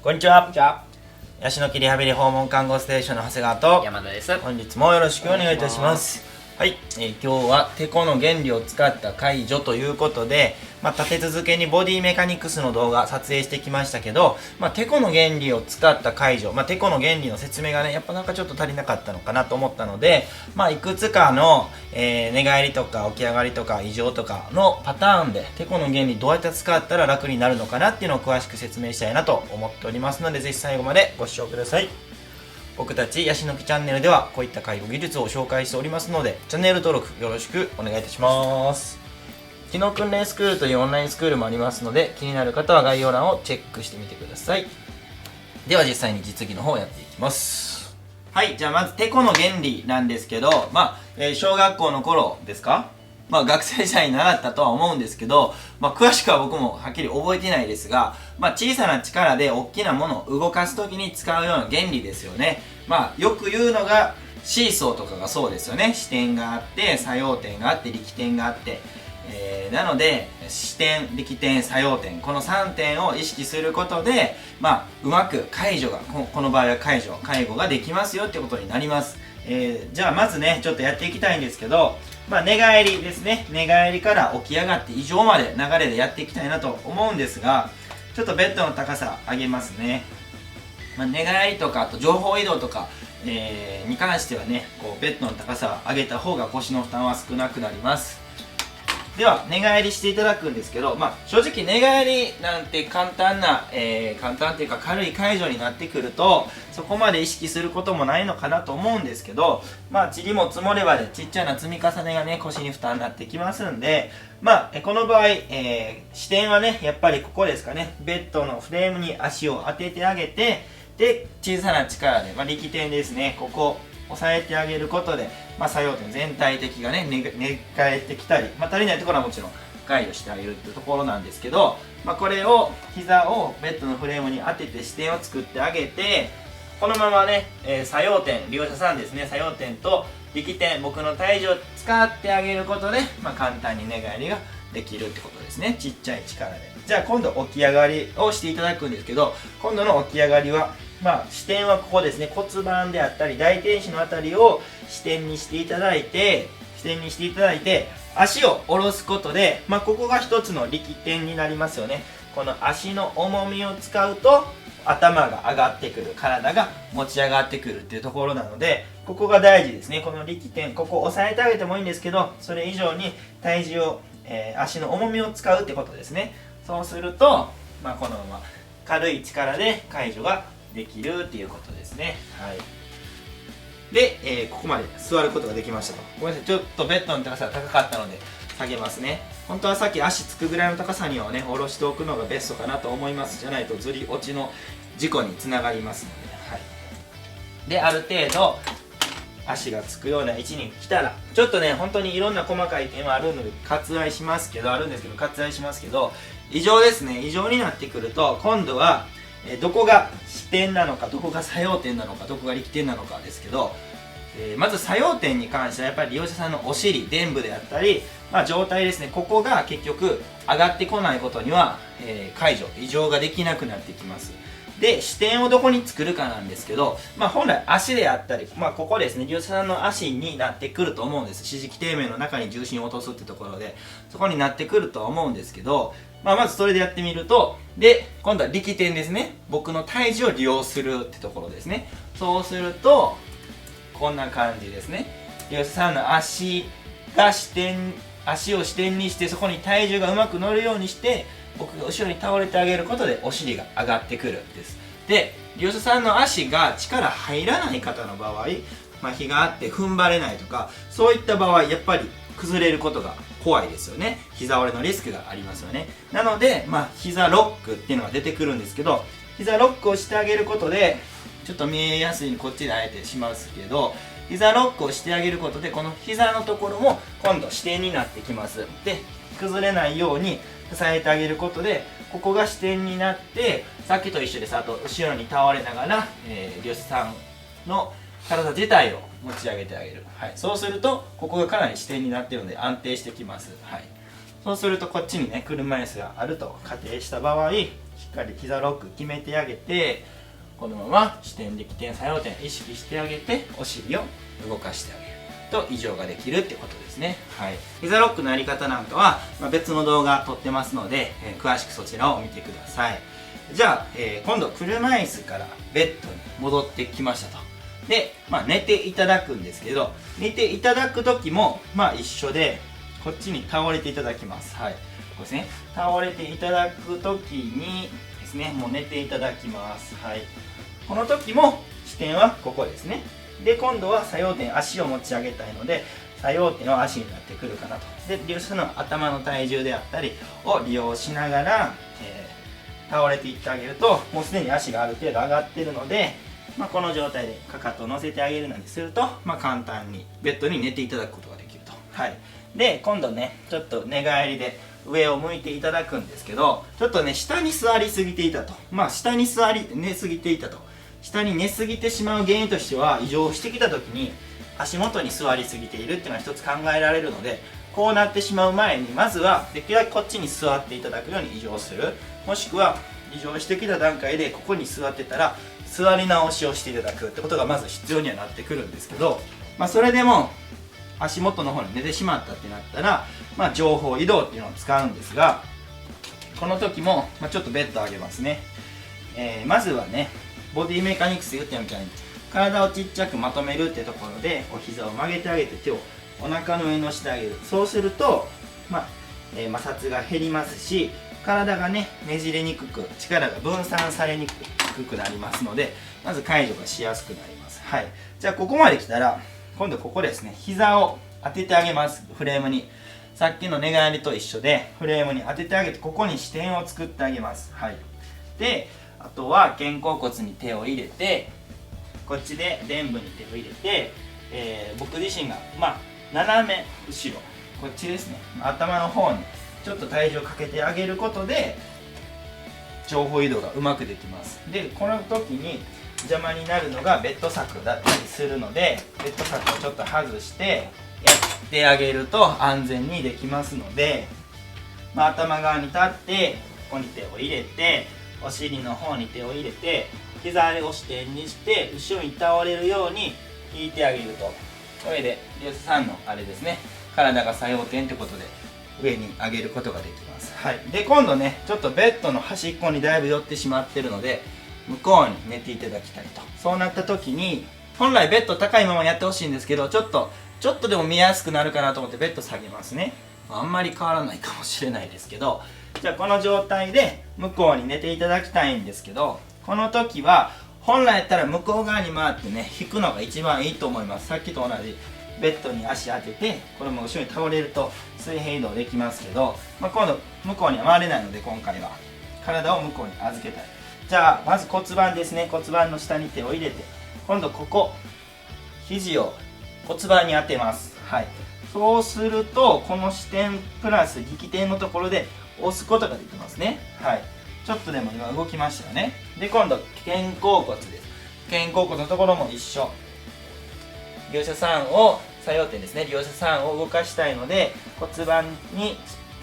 こんにちは。じゃあ、ヤシの木リハビリ訪問看護ステーションの長谷川と山田です。本日もよろしくお願いいたします。はい、今日はテコの原理を使った介助ということで、立て続けにボディメカニクスの動画撮影してきましたけど、テコの原理を使った介助、テコの原理の説明がね、やっぱなんかちょっと足りなかったのかなと思ったので、いくつかの、寝返りとか起き上がりとか異常とかのパターンでテコの原理どうやって使ったら楽になるのかなっていうのを詳しく説明したいなと思っておりますので、ぜひ最後までご視聴ください。僕たちヤシの木チャンネルではこういった介護技術を紹介しておりますので、チャンネル登録よろしくお願いいたします。機能訓練スクールというオンラインスクールもありますので、気になる方は概要欄をチェックしてみてください。では実際に実技の方をやっていきます。はい、じゃあまずテコの原理なんですけど、小学校の頃ですか、学生時代に習ったとは思うんですけど、詳しくは僕もはっきり覚えてないですが、小さな力で大きなものを動かすときに使うような原理ですよね。よく言うのがシーソーとかがそうですよね。支点があって作用点があって力点があって、なので支点力点作用点、この3点を意識することで、うまく介助がこの場合は介護ができますよってことになります。じゃあまずねちょっとやっていきたいんですけど、寝返りですね。寝返りから起き上がって異常まで流れでやっていきたいなと思うんですが、ちょっとベッドの高さ上げますね。寝返りとかあと情報移動とか、に関してはねこうベッドの高さを上げた方が腰の負担は少なくなります。では寝返りしていただくんですけど、正直寝返りなんて簡単っていうか軽い介助になってくるとそこまで意識することもないのかなと思うんですけど、塵も積もればでちっちゃな積み重ねがね腰に負担になってきますんで、この場合、視点はねやっぱりここですかね。ベッドのフレームに足を当ててあげて、で小さな力で、力点ですね、ここ押さえてあげることで、作用点全体的がね寝返ってきたり、足りないところはもちろん介助してあげるっていうところなんですけど、これを膝をベッドのフレームに当てて視点を作ってあげて、このままね、作用点、利用者さんですね、作用点と力点、僕の体重を使ってあげることで、簡単に寝返りができるってことですね。ちっちゃい力で。じゃあ今度起き上がりをしていただくんですけど、今度の起き上がりは視点はここですね。骨盤であったり大天使のあたりを視点にしていただいて、足を下ろすことで、ここが一つの力点になりますよね。この足の重みを使うと頭が上がってくる、体が持ち上がってくるっていうところなので、ここが大事ですね。この力点、ここを押さえてあげてもいいんですけど、それ以上に体重を、足の重みを使うってことですね。そうすると、このまま軽い力で介助ができるっていうことですね。はい。で、ここまで座ることができましたと。ごめんなさい、ちょっとベッドの高さが高かったので下げますね。本当はさっき足つくぐらいの高さにはね下ろしておくのがベストかなと思います。じゃないとずり落ちの事故につながりますので、はい。である程度足がつくような位置に来たら、ちょっとね本当にいろんな細かい点はあるので割愛しますけど、異常ですね。異常になってくると今度はどこが支点なのか、どこが作用点なのか、どこが力点なのかですけど、まず作用点に関してはやっぱり利用者さんのお尻、臀部であったり、状態ですね。ここが結局上がってこないことには、介助異常ができなくなってきます。で視点をどこに作るかなんですけど、本来足であったり、ここですね、利用者さんの足になってくると思うんです。支持基底面の中に重心を落とすってところでそこになってくるとは思うんですけど、まずそれでやってみると、で今度は力点ですね。僕の体重を利用するってところですね。そうするとこんな感じですね。利用者さんの足を支点にして、そこに体重がうまく乗るようにして僕が後ろに倒れてあげることでお尻が上がってくるんです。で利用者さんの足が力入らない方の場合、麻痺があって踏ん張れないとか、そういった場合やっぱり崩れることが怖いですよね。膝折れのリスクがありますよね。なので膝ロックっていうのが出てくるんですけど、膝ロックをしてあげることで、ちょっと見えやすいにこっちであえてしますけど、膝ロックをしてあげることでこの膝のところも今度支点になってきます。で崩れないように支えてあげることで、ここが支点になって、さっきと一緒です。あと後ろに倒れながら、利用者さんの体自体を持ち上げてあげる。はい、そうするとここがかなり支点になっているので安定してきます。はい、そうするとこっちにね車椅子があると仮定した場合、しっかり膝ロック決めてあげて、このまま支点力点作用点意識してあげて、お尻を動かしてあげると異常ができるってことですね。はい、膝ロックのやり方なんかは、別の動画撮ってますので、詳しくそちらを見てください。じゃあ、今度車椅子からベッドに戻ってきましたと。で、寝ていただくんですけど、寝ていただく時も一緒で、こっちに倒れていただきます。はい、こうですね。倒れていただく時にですね、もう寝ていただきます。はい、この時も視点はここですね。で、今度は作用点、足を持ち上げたいので、作用点は足になってくるかなと。で、利用者の頭の体重であったりを利用しながら、倒れていってあげると、もうすでに足がある程度上がっているので、この状態でかかとを乗せてあげるなりすると、簡単にベッドに寝ていただくことができると。はい、で、今度ね、ちょっと寝返りで上を向いていただくんですけど、ちょっとね、下に座りすぎていたと。下に寝すぎていたと。下に寝すぎてしまう原因としては、異常してきた時に足元に座りすぎているっていうのは一つ考えられるので、こうなってしまう前にまずはできるだけこっちに座っていただくように異常する、もしくは異常してきた段階でここに座ってたら座り直しをしていただくってことがまず必要にはなってくるんですけど、それでも足元の方に寝てしまったってなったら、情報移動っていうのを使うんですが、この時も、ちょっとベッド上げますね。まずはね、ボディメカニクスで言ったみたいに体をちっちゃくまとめるってところで、お膝を曲げてあげて手をお腹の上に乗せてあげる。そうすると、摩擦が減りますし、体がねねじれにくく、力が分散されにくくなりますので、まず解除がしやすくなります。はい、じゃあここまで来たら、今度ここですね、膝を当ててあげます。フレームに、さっきの寝返りと一緒でフレームに当ててあげて、ここに支点を作ってあげます。はい、で、あとは肩甲骨に手を入れて、こっちで臀部に手を入れて、僕自身が斜め後ろ、こっちですね、頭の方にちょっと体重をかけてあげることで情報移動がうまくできます。で、この時に邪魔になるのがベッド柵だったりするので、ベッド柵をちょっと外してやってあげると安全にできますので、頭側に立ってここに手を入れて、お尻の方に手を入れて、膝を支点にして後ろに倒れるように引いてあげると、それで利用者さんのあれですね、体が作用点ということで上に上げることができます。はい、で、今度ね、ちょっとベッドの端っこにだいぶ寄ってしまってるので、向こうに寝ていただきたいと。そうなった時に、本来ベッド高いままやってほしいんですけど、ちょっとでも見やすくなるかなと思ってベッド下げますね。あんまり変わらないかもしれないですけど、じゃあこの状態で向こうに寝ていただきたいんですけど、この時は本来やったら向こう側に回ってね、引くのが一番いいと思います。さっきと同じベッドに足当てて、これも後ろに倒れると水平移動できますけど、今度向こうには回れないので、今回は体を向こうに預けたい。じゃあまず骨盤ですね、骨盤の下に手を入れて、今度ここ肘を骨盤に当てます。はい、そうするとこの支点プラス力点のところで押すことができますね。はい、ちょっとでも今動きましたよね。で、今度肩甲骨です。肩甲骨のところも一緒。利用者さんを作用点ですね、利用者さんを動かしたいので、骨盤に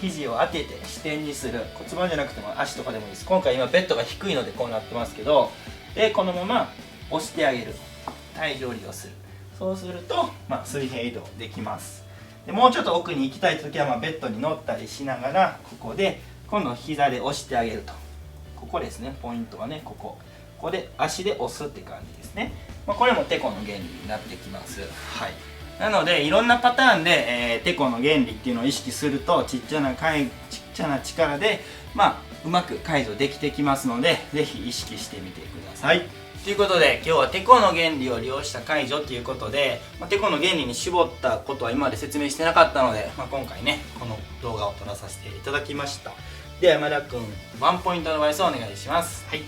肘を当てて支点にする。骨盤じゃなくても足とかでもいいです。今回今ベッドが低いのでこうなってますけど、でこのまま押してあげる、体重を利用する。そうすると、水平移動できます。でもうちょっと奥に行きたい時は、ベッドに乗ったりしながら、ここで今度膝で押してあげると。ここですね、ポイントはね、ここで足で押すって感じですね。これもテコの原理になってきます。はい、なのでいろんなパターンで、テコの原理っていうのを意識すると、ちっちゃな力で、うまく解除できてきますので、ぜひ意識してみてください。ということで、今日はテコの原理を利用した解除ということで、テコの原理に絞ったことは今まで説明してなかったので、今回ねこの動画を撮らさせていただきました。では山田君、ワンポイントアドバイスをお願いします。はい、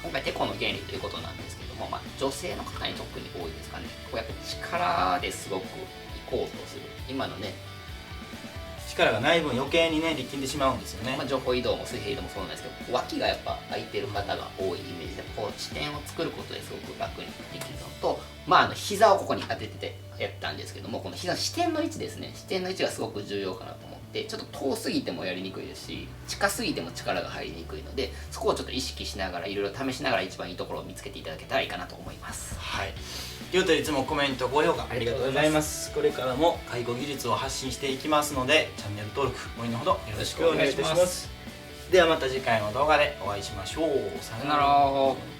今回テコの原理ということなんですけども、女性の方に特に多いですかね。こうやっぱ力ですごく行こうとする、今のね力がない分余計にね力んでしまうんですよね。情報移動も水平移動もそうなんですけど、脇がやっぱ空いてる方が多いイメージで、こう支点を作ることですごく楽にできるのと、膝をここに当ててやったんですけども、この膝の支点の位置ですね、支点の位置がすごく重要かなと思っでちょっと遠すぎてもやりにくいですし近すぎても力が入りにくいので、そこをちょっと意識しながらいろいろ試しながら一番いいところを見つけていただけたらいいかなと思います。はい。ということでいつもコメント高評価ありがとうございます。これからも介護技術を発信していきますのでチャンネル登録ご遠慮のほどよろしくお願いいたします。ではまた次回の動画でお会いしましょう。さよなら。